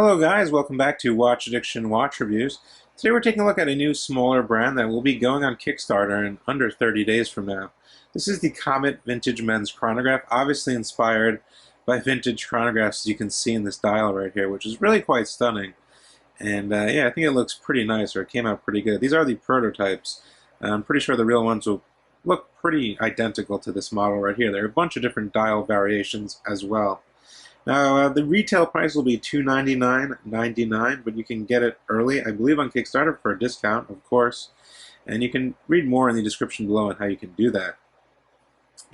Hello guys, welcome back to Watch Addiction Watch Reviews. Today we're taking a look at a new smaller brand that will be going on Kickstarter in under 30 days from now. This is the Comet Vintage Men's Chronograph, obviously inspired by vintage chronographs as you can see in this dial right here, which is really quite stunning. And yeah, I think it looks pretty nice, or it came out pretty good. These are the prototypes. I'm pretty sure the real ones will look pretty identical to this model right here. There are a bunch of different dial variations as well. Now, the retail price will be $299.99, but you can get it early, I believe, on Kickstarter for a discount, of course. And you can read more in the description below on how you can do that.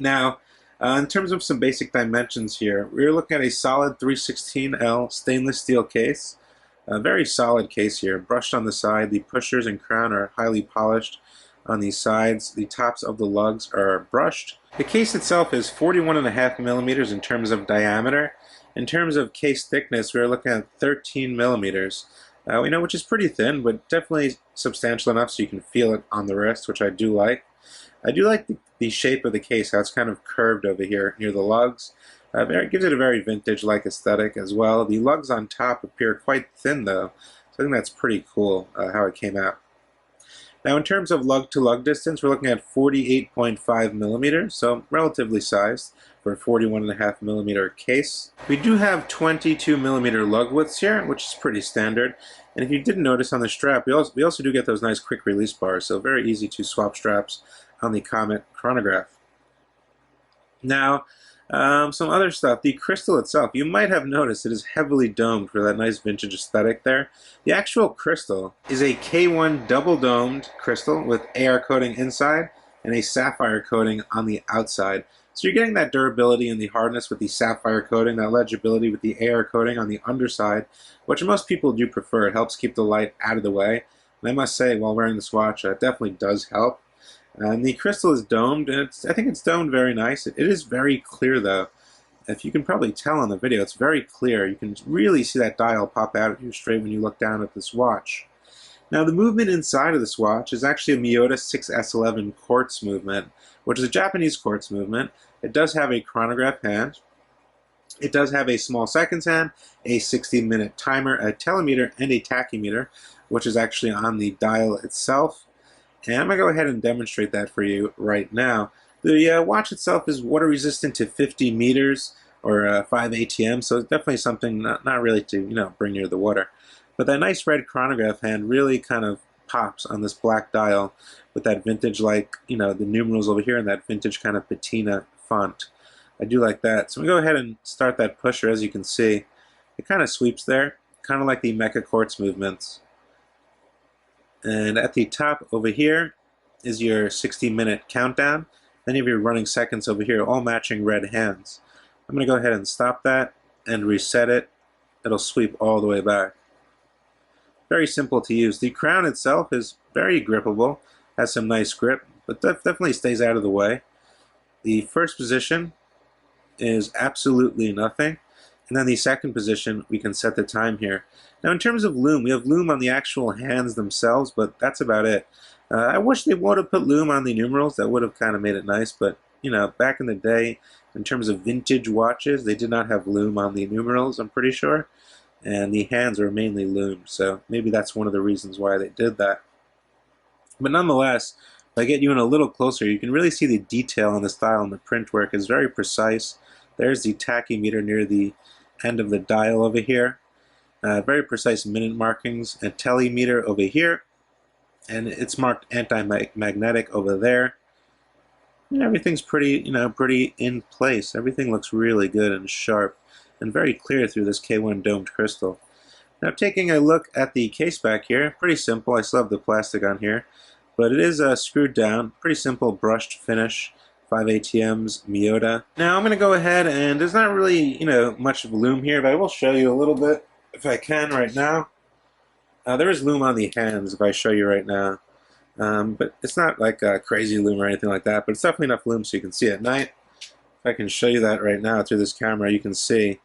Now, in terms of some basic dimensions here, we're looking at a solid 316L stainless steel case. A very solid case here, brushed on the side. The pushers and crown are highly polished on these sides. The tops of the lugs are brushed. The case itself is 41.5 millimeters in terms of diameter. In terms of case thickness, we're looking at 13 millimeters. We know which is pretty thin, but definitely substantial enough so you can feel it on the wrist, which I do like. I do like the shape of the case, how it's kind of curved over here near the lugs. It gives it a very vintage-like aesthetic as well. The lugs on top appear quite thin though, so I think that's pretty cool how it came out. Now in terms of lug to lug distance, we're looking at 48.5 millimeters, so relatively sized for a 41.5 millimeter case. We do have 22 millimeter lug widths here, which is pretty standard. And if you didn't notice on the strap, we also do get those nice quick release bars, so very easy to swap straps on the Comet chronograph. Now, some other stuff. The crystal itself, you might have noticed it is heavily domed for that nice vintage aesthetic there. The actual crystal is a K1 double domed crystal with AR coating inside and a sapphire coating on the outside. So you're getting that durability and the hardness with the sapphire coating, that legibility with the AR coating on the underside, which most people do prefer. It helps keep the light out of the way. And I must say, while wearing this watch, it definitely does help. And the crystal is domed, and I think it's domed very nice. It is very clear though. If you can probably tell on the video, it's very clear. You can really see that dial pop out at you straight when you look down at this watch. Now the movement inside of this watch is actually a Miyota 6S11 quartz movement, which is a Japanese quartz movement. It does have a chronograph hand. It does have a small seconds hand, a 60-minute timer, a telemeter, and a tachymeter, which is actually on the dial itself. And I'm going to go ahead and demonstrate that for you right now. The watch itself is water resistant to 50 meters or 5 ATM, so it's definitely something not really to bring near the water. But that nice red chronograph hand really kind of pops on this black dial with that vintage, like the numerals over here and that vintage kind of patina font. I do like that. So we go ahead and start that pusher. As you can see, it kind of sweeps there, kind of like the Mecha Quartz movements. And at the top over here is your 60-minute countdown. Then you have your running seconds over here, all matching red hands. I'm going to go ahead and stop that and reset it. It'll sweep all the way back. Very simple to use. The crown itself is very grippable, has some nice grip, but definitely stays out of the way. The first position is absolutely nothing. And then the second position, we can set the time here. Now in terms of lume, we have lume on the actual hands themselves, but that's about it. I wish they would have put lume on the numerals. That would have kind of made it nice, but back in the day, in terms of vintage watches, they did not have lume on the numerals, I'm pretty sure. And the hands are mainly lume, so maybe that's one of the reasons why they did that. But nonetheless, if I get you in a little closer, you can really see the detail on this dial, and the print work is very precise. There's the tachymeter near the end of the dial over here. Very precise minute markings. A telemeter over here, and it's marked anti-magnetic over there. And everything's pretty, pretty in place. Everything looks really good and sharp and very clear through this K1 domed crystal. Now taking a look at the case back here, pretty simple. I still have the plastic on here, but it is screwed down. Pretty simple brushed finish. 5 ATMs, Miyota. Now I'm going to go ahead, and there's not really, much of lume here, but I will show you a little bit if I can right now. There is lume on the hands if I show you right now, but it's not like a crazy lume or anything like that, but it's definitely enough lume so you can see at night. If I can show you that right now through this camera, you can see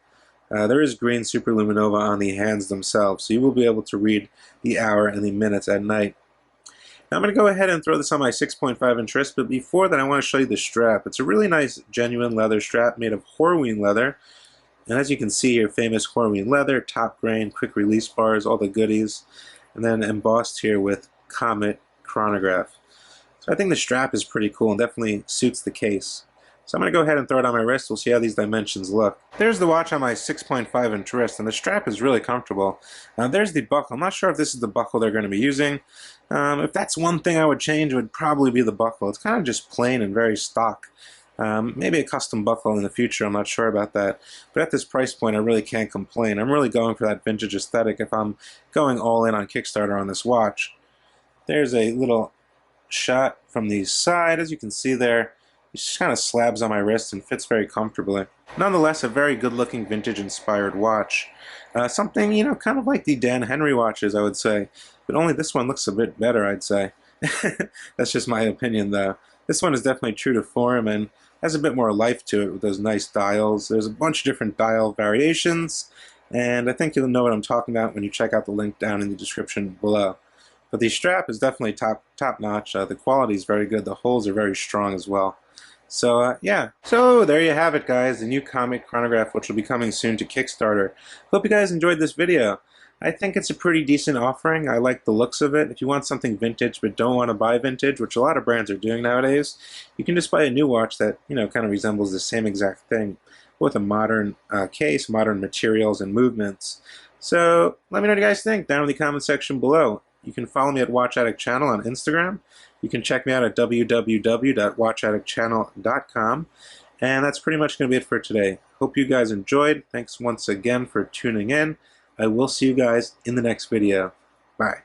there is green superluminova on the hands themselves, so you will be able to read the hour and the minutes at night. Now I'm going to go ahead and throw this on my 6.5-inch wrist, but before that I want to show you the strap. It's a really nice genuine leather strap made of Horween leather, And as you can see here, famous Horween leather, top grain, quick release bars, all the goodies, and then embossed here with Comet chronograph. So I think the strap is pretty cool and definitely suits the case. So I'm going to go ahead and throw it on my wrist. We'll see how these dimensions look. There's the watch on my 6.5 inch wrist, and the strap is really comfortable. There's the buckle. I'm not sure if this is the buckle they're going to be using. If that's one thing I would change, it would probably be the buckle. It's kind of just plain and very stock. Maybe a custom buckle in the future, I'm not sure about that. But at this price point, I really can't complain. I'm really going for that vintage aesthetic if I'm going all in on Kickstarter on this watch. There's a little shot from the side. As you can see there, it just kind of slabs on my wrist and fits very comfortably. Nonetheless, a very good-looking vintage-inspired watch. Something, you know, kind of like the Dan Henry watches, I would say. But only this one looks a bit better, I'd say. That's just my opinion, though. This one is definitely true to form and has a bit more life to it with those nice dials. There's a bunch of different dial variations, and I think you'll know what I'm talking about when you check out the link down in the description below. But the strap is definitely top-notch. The quality is very good. The holes are very strong as well. So, yeah. So, there you have it, guys. The new Comet chronograph, which will be coming soon to Kickstarter. Hope you guys enjoyed this video. I think it's a pretty decent offering. I like the looks of it. If you want something vintage but don't want to buy vintage, which a lot of brands are doing nowadays, you can just buy a new watch that, you know, kind of resembles the same exact thing with a modern case, modern materials and movements. So, let me know what you guys think down in the comment section below. You can follow me at Watch Addict Channel on Instagram. You can check me out at www.watchaddictchannel.com. And that's pretty much going to be it for today. Hope you guys enjoyed. Thanks once again for tuning in. I will see you guys in the next video. Bye.